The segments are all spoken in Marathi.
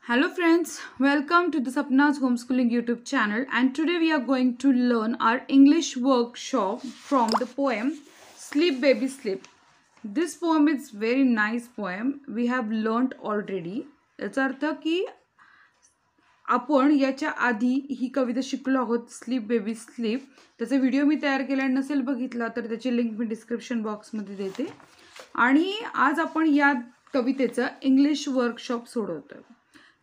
Hello friends, welcome to the Sapna's Homeschooling YouTube channel, and today we are going to learn our English workshop from the poem Sleep Baby Sleep. This poem is very nice poem. We have learned already. याचा अर्थ की आपण याच्या आधी ही कविता शिकलो आहोत स्लीप बेबी स्लीप. त्याचा व्हिडिओ मी तयार केला नसेल बघितला तर त्याची लिंक मी डिस्क्रिप्शन बॉक्समध्ये देते. आणि आज आपण या कवितेचं इंग्लिश वर्कशॉप सोडवतोय.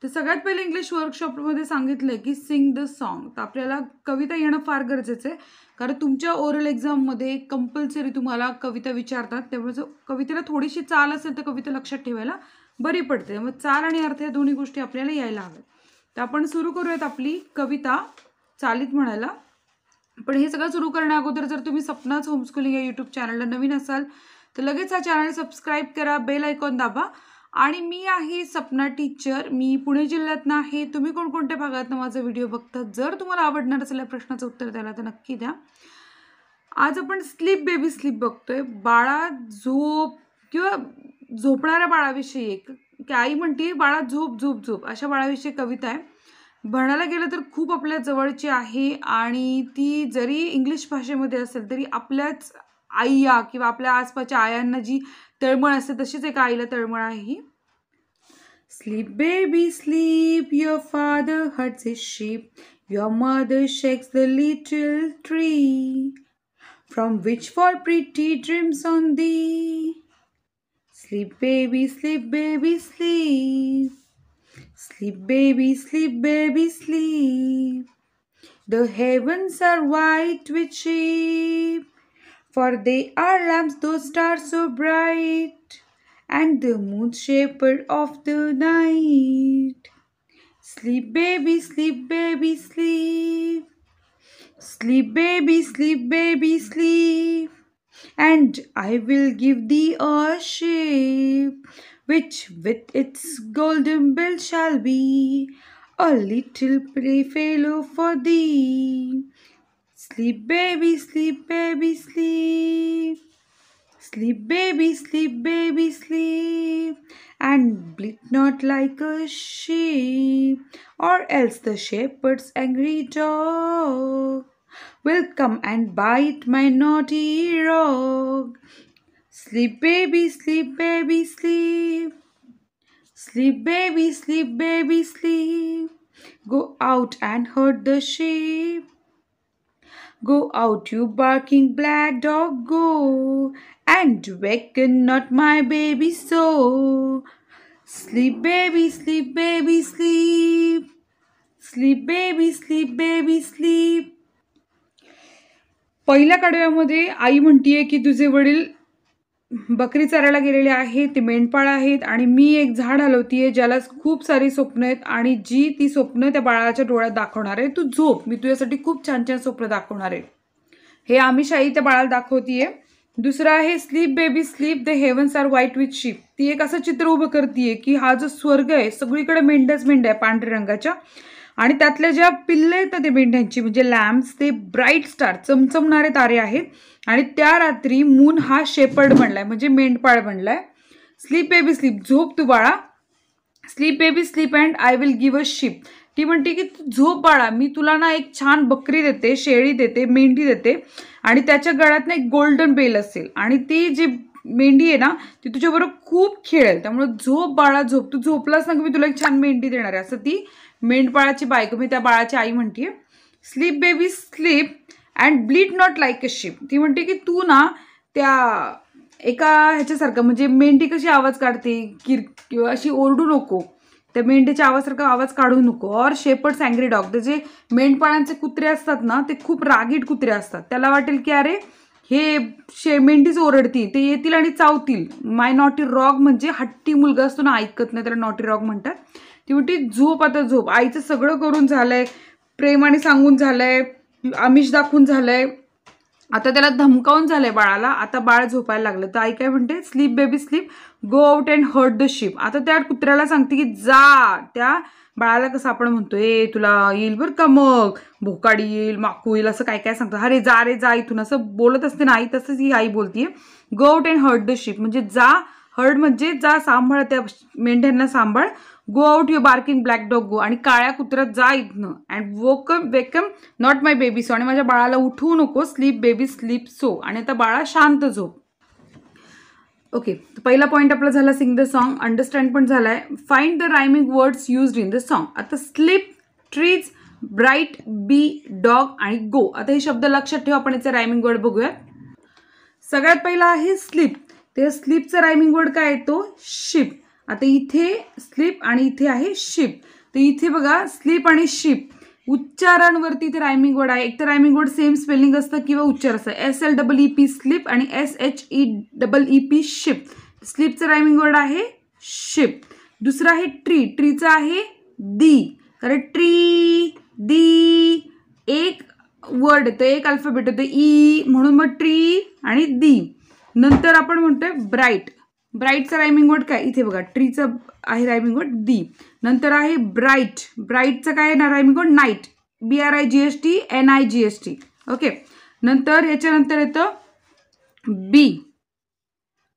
तर सगळ्यात पहिले इंग्लिश वर्कशॉपमध्ये सांगितलं की सिंग द सॉन्ग. तर आपल्याला कविता येणं फार गरजेचं आहे, कारण तुमच्या ओरल एक्झाममध्ये कंपल्सरी तुम्हाला कविता विचारतात. त्यामुळे कवितेला थोडीशी चाल असेल तर कविता लक्षात ठेवायला बरी पडते. त्यामुळे चाल आणि अर्थ या दोन्ही गोष्टी आपल्याला यायला हव्यात. तर आपण सुरू करूयात आपली कविता चालीत म्हणायला. पण हे सगळं सुरू करण्या अगोदर जर तुम्ही सपनाच होमस्कूलिंग या यूट्यूब चॅनलला नवीन असाल तर लगेच हा चॅनल सबस्क्राईब करा, बेल आयकॉन दाबा. आणि मी आहे सपना टीचर. मी पुणे जिल्ह्यातनं आहे. तुम्ही कोणकोणत्या भागातनं माझा व्हिडिओ बघता? जर तुम्हाला आवडणार असेल या प्रश्नाचं उत्तर द्यायला तर नक्की द्या. आज आपण स्लीप बेबी स्लीप बघतोय. बाळा झोप किंवा झोपणाऱ्या बाळाविषयी एक की आई म्हणते बाळा झोप झोप झोप अशा बाळाविषयी कविता आहे. म्हणायला गेलं तर खूप आपल्या जवळची आहे आणि ती जरी इंग्लिश भाषेमध्ये असेल तरी आपल्याच आईया किंवा आपल्या आसपासच्या आयांना जी तळमळ असते तशीच एका आईला तळमळ आहे ही. Sleep baby sleep, your father herds his sheep, your mother shakes the little tree, from which fall pretty dreams on thee. Sleep baby sleep, sleep baby sleep. The heavens are white with sheep, for they are lamps, those stars so bright, and the moon shepherd of the night. Sleep baby sleep, sleep baby sleep, and I will give thee a sheep, which with its golden bell shall be a little playfellow for thee. Sleep baby sleep, sleep baby sleep, and bleat not like a sheep, or else the shepherd's angry dog will come and bite my naughty rog. Sleep baby sleep, sleep baby sleep. Go out and herd the sheep. Go out, you barking black dog, go, and waken not my baby so. Sleep baby sleep, sleep baby sleep. पहिल्या कडव्यामध्ये आई म्हणतीये की तुझे वडील बकरी चरायला गेलेले आहेत, ते मेंढपाळ आहेत आणि मी एक झाड हलवतीये ज्याला खूप सारी स्वप्न आहेत आणि जी ती स्वप्न त्या बाळाच्या डोळ्यात दाखवणार आहे. तू झोप, मी तुझ्यासाठी खूप छान छान स्वप्न दाखवणार आहे. हे आमिष आई त्या बाळाला दाखवतीये. दुसरं आहे sleep baby sleep, the heavens are white with sheep. ती एक असं चित्र उभं करतीये की हा जो स्वर्ग आहे सगळीकडे मेंढ्याच मेंढ्या आहे पांढऱ्या रंगाच्या, आणि त्यातल्या ज्या पिल्ले आहेत ते मेंढ्यांची म्हणजे लॅम्प्स ते ब्राईट स्टार चमचमणारे तारे आहेत. आणि त्या रात्री मून हा शेपर्ड बनलाय म्हणजे मेंढपाळ बनलाय. स्लीप बेबी स्लीप, झोप तू बाळा. Sleep baby sleep and I will give a sheep. ती म्हणते की तू झोप बाळा, मी तुला ना एक छान बकरी देते, शेळी देते, मेंढी देते, आणि त्याच्या गळ्यात ना एक गोल्डन बेल असेल आणि ती जी मेंढी आहे ना ती तुझ्याबरोबर खूप खेळेल. त्यामुळे झोप बाळा झोप, तू झोपलास ना की मी तुला एक छान मेंढी देणार आहे, असं ती मेंढपाळाची बायको मी त्या बाळाची आई म्हणते. Sleep baby sleep and bleat not like a sheep. ती म्हणते की तू ना त्या एका ह्याच्यासारखं म्हणजे मेंढी कशी आवाज काढते किंवा अशी ओरडू नको, त्या मेंढीच्या आवाजासारखा आवाज काढू नको. ऑर शेपर्ड्स अँग्री डॉग, ते जे मेंढपाळांचे कुत्रे असतात ना ते खूप रागीट कुत्रे असतात. त्याला वाटेल की अरे हे मेंढीच ओरडती, ते येतील आणि चावतील. माय नॉटी रॉग म्हणजे हट्टी मुलगा असतो ना, ऐकत नाही, त्याला नॉटी रॉग म्हणतात. ती म्हणते झोप आता झोप, आईचं सगळं करून झालंय, प्रेमाने सांगून झालंय, आमिष दाखवून झालंय, आता त्याला धमकावून झालंय बाळाला, आता बाळ झोपायला लागलं. तर आई काय म्हणते sleep baby sleep, go out and herd the sheep. आता त्या कुत्र्याला सांगते की जा, त्या बाळाला कसं आपण म्हणतो तुला येईल बरं का मग भोकाडी येईल, माकू येईल, असं काय काय सांगतो. अरे जा इथून असं बोलत असते ना आई, तसंच ही आई बोलतीये. Go out and herd the sheep म्हणजे जा हर्ड म्हणजे जा सांभाळ त्या मेंढ्यांना सांभाळ. Go out your barking black dog go, आणि काळ्या कुत्र्यात जा इथनं. And vacuum not my baby so, आणि माझ्या बाळाला उठवू नको. स्लीप बेबी स्लीप सो, आणि आता बाळा शांत झोप. ओके, पहिला पॉईंट आपला झाला सिंग द सॉन्ग, अंडरस्टँड पण झालाय. Find the rhyming words used in the song. आता स्लीप, ट्रीज, ब्राईट, बी, डॉग आणि गो. आता हे शब्द लक्षात ठेवा, आपण याचे रायमिंग वर्ड बघूयात. सगळ्यात पहिला आहे स्लीप. ते स्लीपचा रायमिंग वर्ड काय येतो? शिप. आता इथे स्लीप आणि इथे आहे शिप. तर इथे बघा स्लीप आणि शिप उच्चारांवरती इथे रायमिंग वर्ड आहे. एक तर रायमिंग वर्ड सेम स्पेलिंग असतं किंवा उच्चार असतं. SLEEP स्लीप आणि SHEEP शिप. स्लीपचं रायमिंग वर्ड आहे शिप. दुसरा आहे ट्री. ट्रीचा आहे दी, कारण ट्री दी एक वर्ड येतो, एक अल्फाबेट होतो ई, म्हणून मग ट्री आणि दी. नंतर आपण म्हणतोय ब्राईट. ब्राईटचा रायमिंग वर्ड काय? इथे बघा ट्रीचं आहे रायमिंग वर्ड दी. नंतर आहे ब्राईट. ब्राईटचं काय आहे ना rhyming word? Night. BRIGHT NIGHT. Okay. नंतर याच्यानंतर येतं बी.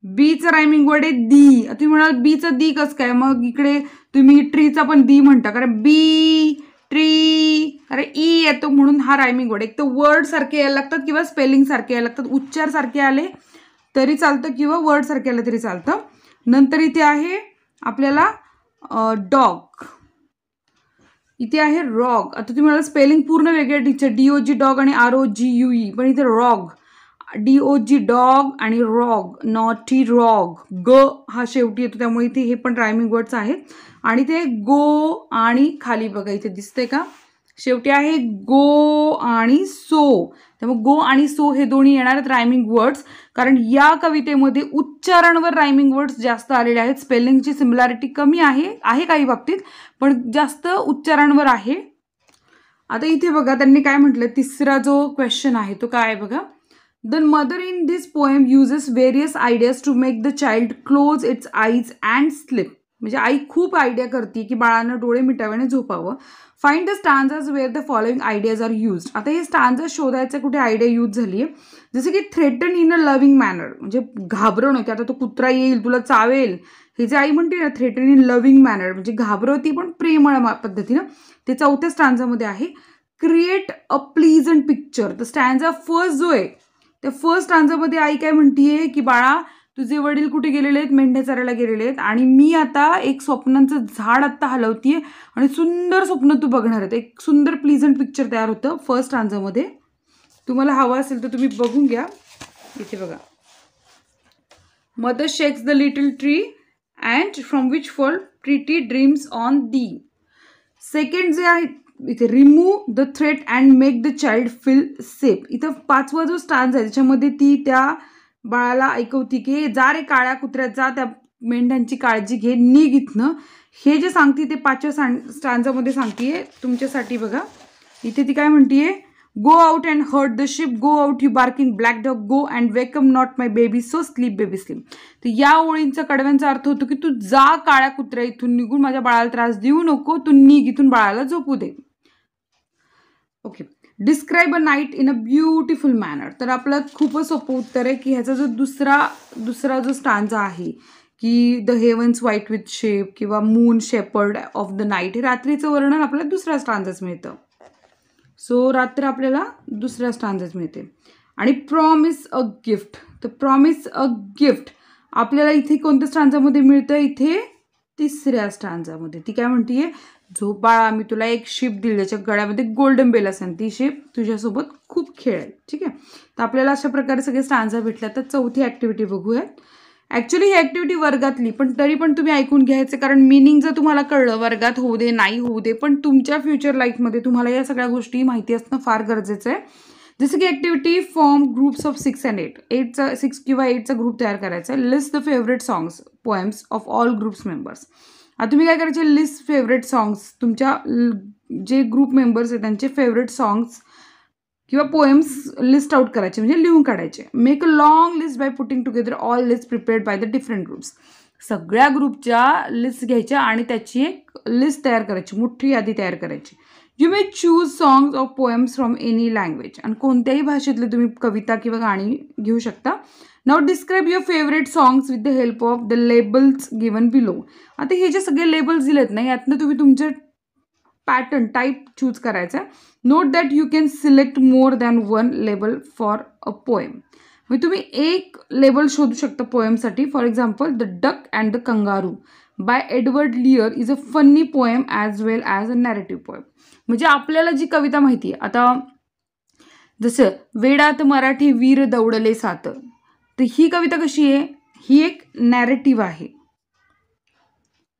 बीचं रायमिंग वर्ड आहे दी. तुम्ही म्हणाल बीचं दी कसं काय? मग इकडे तुम्ही ट्रीचा पण दी म्हणता, कारण बी ट्री, अरे ई येतो म्हणून हा रायमिंग वर्ड. एक तर वर्ड सारखे यायला लागतात किंवा स्पेलिंग सारखे यायला लागतात. उच्चार सारखे आले तरी चालतं किंवा वर्ड सारखे आले तरी चालतं. नंतर इथे आहे आपल्याला डॉग. इथे आहे रॉग. आता तुम्ही मला स्पेलिंग पूर्ण वेगळे टीचर, DOG डॉग आणि ROGUE, पण इथे रॉग, DOG डॉग आणि रॉग, नॉटी रॉग, ग हा शेवटी येतो, त्यामुळे इथे हे पण रायमिंग वर्ड्स आहेत. आणि ते गो आणि खाली बघा इथे दिसते का शेवटी आहे गो आणि सो. त्यामुळे गो आणि सो हे दोन्ही येणार आहेत रायमिंग वर्ड्स, कारण या कवितेमध्ये उच्चारांवर रायमिंग वर्ड्स जास्त आलेले आहेत. स्पेलिंगची सिमिलॅरिटी कमी आहे काही बाबतीत, पण जास्त उच्चारांवर आहे. आता इथे बघा त्यांनी काय म्हटलं, तिसरा जो क्वेश्चन आहे तो काय आहे बघा. The mother in this poem uses various ideas to make the child close its eyes and sleep. म्हणजे आई खूप आयडिया करते की बाळानं डोळे मिटाव्याने झोपावं. Find the stanzas where the following ideas are used. आता हे स्टांजाज शोधायचं कुठे आयडिया यूज झाली आहे. जसं की threaten in a loving manner, म्हणजे घाबरवणं की आता तो कुत्रा येईल तुला चावेल. हे जे आई म्हणते ना थ्रेटन इन लव्हिंग मॅनर, म्हणजे घाबरवती पण प्रेमळ पद्धतीनं. ते चौथ्या स्टांजामध्ये आहे. Create a pleasant picture. तर स्टँजा फर्स्ट जो आहे त्या फर्स्ट स्टांजामध्ये आई काय म्हणतीये की बाळा तुझे वडील कुठे गेलेले आहेत? मेंढ्या चरायला गेलेले आहेत, आणि मी आता एक स्वप्नांचं झाड आत्ता हलवतीये आणि सुंदर स्वप्न तू बघणार आहे. एक सुंदर प्लीजंट पिक्चर तयार होतं फर्स्ट स्टांजामध्ये. तुम्हाला हवं असेल तर तुम्ही बघून घ्या. इथे बघा, mother shakes the little tree and from which fall pretty dreams on the. Second जे आहे इथे remove the threat and make the child feel safe. इथं पाचवा जो स्टांज आहे त्याच्यामध्ये ती त्या बाळाला ऐकवती की जा रे काळ्या कुत्र्यात जा, त्या मेंढ्यांची काळजी घे, निघ इथनं. हे जे सांगते ते पाचव्या स्टांजामध्ये सांगतेय तुमच्यासाठी. बघा इथे ती काय म्हणतीये, go out and herd the sheep, go out you barking black dog, go and vacuum not my baby so sleep baby sleep. तर या ओळींचा कडव्यांचा अर्थ होतो की तू जा काळ्या कुत्र्या इथून निघून, माझ्या बाळाला त्रास देऊ नको, तू निघ इथून, बाळाला झोपू दे. Okay. Describe a night in a beautiful manner. तर आपलं खूपच सोपं उत्तर आहे की ह्याचा जो दुसरा जो स्टांजा आहे की the heavens white with shape किंवा moon shepherd of the night, हे रात्रीचं वर्णन आपल्याला दुसऱ्या स्टांजाच मिळतं. सो रात्र आपल्याला दुसऱ्या स्टांजाच मिळते. आणि प्रॉमिस अ गिफ्ट. तर प्रॉमिस अ गिफ्ट आपल्याला इथे कोणत्या स्टांजामध्ये मिळतं? इथे तिसऱ्या स्टांजामध्ये. ती काय म्हणतीये, झोप बाळा, मी तुला एक शिप दिली ज्याच्या गळ्यामध्ये गोल्डन बेल असेल, ती शिप तुझ्यासोबत खूप खेळेल. ठीक आहे. तर आपल्याला अशा प्रकारे सगळे स्टांजा भेटल्या. तर चौथी ऍक्टिव्हिटी बघूयात. ऍक्च्युली ही ऍक्टिव्हिटी वर्गातली, पण तरी पण तुम्ही ऐकून घ्यायचं, कारण मिनिंग जर तुम्हाला कळलं, वर्गात होऊ दे नाही होऊ दे, पण तुमच्या फ्युचर लाईफमध्ये तुम्हाला या सगळ्या गोष्टी माहिती असणं फार गरजेचं आहे. जसं की activity form groups of 6 and 8. 6 किंवा 8चा ग्रुप तयार करायचा आहे. List the favourite songs poems of all groups members. आता तुम्ही काय करायचे, लिस्ट फेवरेट सॉंग्स, तुमच्या जे ग्रुप मेंबर्स आहेत त्यांचे फेवरेट सॉंग्स किंवा पोएम्स लिस्ट आउट करायचे, म्हणजे लिहून काढायचे. Make a long list by putting together all list prepared by the different groups. सगळ्या ग्रुपच्या लिस्ट घ्यायच्या आणि त्याची एक लिस्ट तयार करायची, मोठी यादी तयार करायची. You may choose songs of poems from any language. आणि कोणत्याही भाषेतले तुम्ही कविता किंवा गाणी घेऊ शकता. Now describe your favourite songs with the help of the labels given below. आता हे जे सगळे लेबल्स दिलेत ना, यातनं तुम्ही तुमचे पॅटर्न टाईप चूज करायचा. Note that you can select more than one label for a poem. म्हणजे तुम्ही एक लेबल शोधू शकता पोएमसाठी. For example, the duck and the kangaroo by Edward Lear is a funny poem as well as a narrative poem. म्हणजे आपल्याला जी कविता माहिती आहे, आता जसं वेडात मराठी वीर दौडले सात, तर ही कविता कशी आहे, ही एक नॅरेटिव्ह आहे,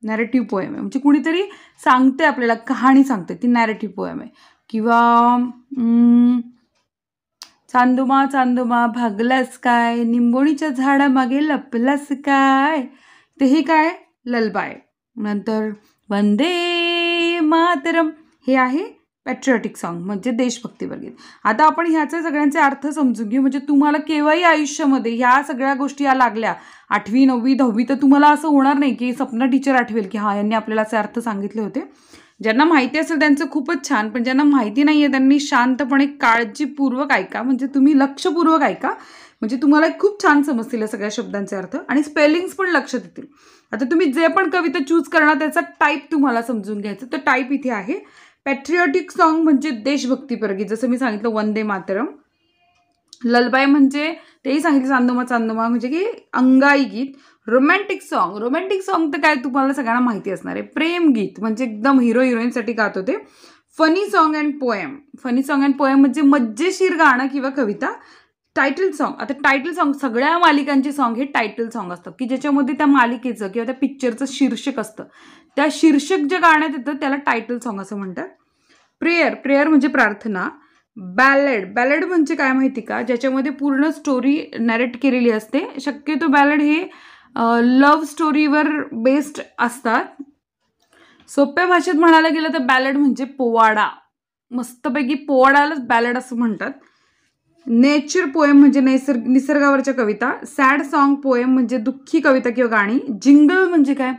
नॅरेटिव्ह पोएम आहे. म्हणजे कुणीतरी सांगते आपल्याला, कहाणी सांगते, ती नॅरेटिव्ह पोएम आहे. किंवा चांदोमा चांदोमा भागलास काय, निंबोणीच्या झाडामागे लपलास काय, ते हे काय, ललबाय. नंतर वंदे मातरम हे आहे पॅट्रिऑटिक सॉन्ग, म्हणजे देशभक्तीपर गीत. आता आपण ह्याचे सगळ्यांचे अर्थ समजून घेऊ. म्हणजे तुम्हाला केव्हाही आयुष्यामध्ये ह्या सगळ्या गोष्टी या लागल्या 8वी 9वी 10वी, तर तुम्हाला असं होणार नाही की सपना टीचर आठवेल की हां यांनी आपल्याला असे अर्थ सांगितले होते. ज्यांना माहिती असेल त्यांचं खूपच छान, पण ज्यांना माहिती नाही आहे त्यांनी शांतपणे काळजीपूर्वक ऐका. म्हणजे तुम्ही लक्षपूर्वक ऐका, म्हणजे तुम्हाला खूप छान समजतील या सगळ्या शब्दांचे अर्थ आणि स्पेलिंग्स पण लक्षात येतील. आता तुम्ही जे पण कविता चूज करणार त्याचा टाईप तुम्हाला समजून घ्यायचं. तर टाईप इथे आहे. पॅट्रिऑटिक सॉन्ग म्हणजे देशभक्तीपर गीत, जसं मी सांगितलं वंदे मातरम. ललबाई म्हणजे तेही सांगितलं चांदोमा चांदोमा, म्हणजे की अंगाई गीत. रोमॅन्टिक सॉन्ग, रोमॅन्टिक सॉन्ग तर काय तुम्हाला सगळ्यांना माहिती असणार आहे, प्रेम गीत, म्हणजे एकदम हिरो हिरोईनसाठी गात होते. Funny song and poem, funny song and poem म्हणजे मज्जेशीर गाणं किंवा कविता. टायटल सॉन्ग, आता टायटल सॉन्ग सगळ्या मालिकांचे सॉन्ग हे टायटल सॉन्ग असतात की ज्याच्यामध्ये त्या मालिकेचं किंवा त्या पिक्चरचं शीर्षक असतं. त्या शीर्षक जे गाण्यात येतं त्याला टायटल सॉन्ग असं म्हणतात. प्रेयर, प्रेयर म्हणजे प्रार्थना. बॅलेड, बॅलेड म्हणजे काय माहिती का, ज्याच्यामध्ये पूर्ण स्टोरी नॅरेट केलेली असते. शक्यतो बॅलेड हे लव्ह स्टोरीवर बेस्ड असतात. सोप्या भाषेत म्हणायला गेलं तर बॅलेड म्हणजे पोवाडा, मस्तपैकी पोवाडालाच बॅलेड असं म्हणतात. नेचर पोएम म्हणजे निसर्गावरच्या कविता. सॅड सॉन्ग पोएम म्हणजे दुःखी कविता किंवा गाणी. जिंगल म्हणजे काय,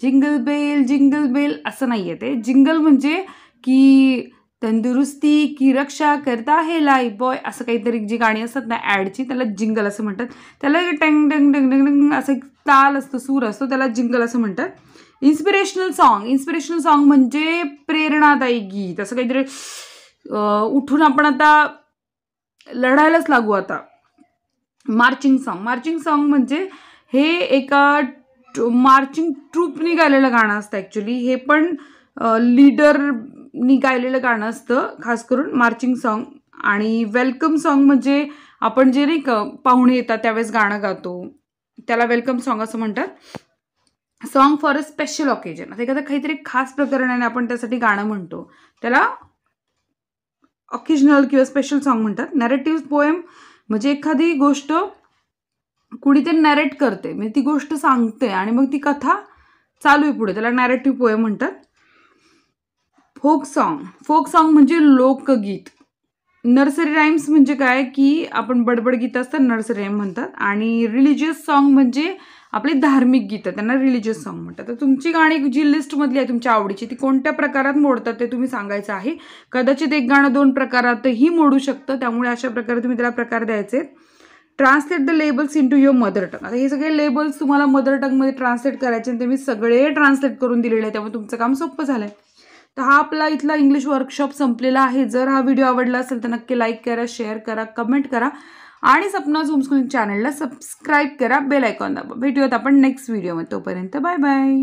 जिंगल बेल असं नाही आहे ते. जिंगल म्हणजे की तंदुरुस्ती की रक्षा करता है लाईफ बॉय, असं काहीतरी जी गाणी असतात ना ॲडची, त्याला जिंगल असं म्हणतात. त्याला टँग डंग डंग डंग डंग असं एक ताल असतो, सूर असतो, त्याला जिंगल असं म्हणतात. इन्स्पिरेशनल सॉन्ग, इन्स्पिरेशनल सॉन्ग म्हणजे प्रेरणादायी गीत, असं काहीतरी उठून आपण आता लढायलाच लागू आता. मार्चिंग सॉन्ग, मार्चिंग सॉन्ग म्हणजे हे एका मार्चिंग ट्रूपनी गायलेलं गाणं असतं. ॲक्च्युली हे पण लीडरनी गायलेलं गाणं असतं, खास करून मार्चिंग सॉन्ग. आणि वेलकम सॉन्ग म्हणजे आपण जे नाही का पाहुणे येतात त्यावेळेस गाणं गातो, त्याला वेलकम सॉन्ग असं म्हणतात. Song for a special occasion, आता एखादं काहीतरी खास प्रकरणाने आपण त्यासाठी गाणं म्हणतो, त्याला ऑकेजनल किंवा स्पेशल सॉन्ग म्हणतात. नॅरेटिव्ह पोएम म्हणजे एखादी गोष्ट कुणीतरी नॅरेट करते, म्हणजे ती गोष्ट सांगते आणि मग ती कथा चालू आहे पुढे, त्याला नॅरेटिव्ह पोएम म्हणतात. फोक सॉन्ग, फोक सॉन्ग म्हणजे लोकगीत. नर्सरी राईम्स म्हणजे काय की आपण बडबड गीत असतात, नर्सरी राईम म्हणतात. आणि रिलिजियस सॉन्ग म्हणजे आपली धार्मिक गीतं, त्यांना रिलिजियस सॉन्ग म्हणतात. तर तुमची गाणी जी लिस्टमधली आहे तुमच्या आवडीची, ती कोणत्या प्रकारात मोडतात ते तुम्ही सांगायचं आहे. कदाचित एक गाणं 2 प्रकारातही मोडू शकतं, त्यामुळे अशा प्रकारे तुम्ही त्याला प्रकार द्यायचे. Translate the labels into your mother tongue, आता हे सगळे लेबल्स तुम्हाला मदर टंगमध्ये ट्रान्सलेट करायचे आणि ते मी सगळे ट्रान्सलेट करून दिलेले आहे, त्यामुळे तुमचं काम सोपं झालं आहे. तर हा आपला इथला इंग्लिश वर्कशॉप संपलेला आहे. जर हा व्हिडिओ आवडला असेल तर नक्की लाईक करा, शेअर करा, कमेंट करा आणि सपनाज होमस्कूलिंग चॅनलला सबस्क्राईब करा, बेल आयकॉन दाबा. भेटूयात आपण नेक्स्ट व्हिडिओमध्ये. तोपर्यंत बाय बाय.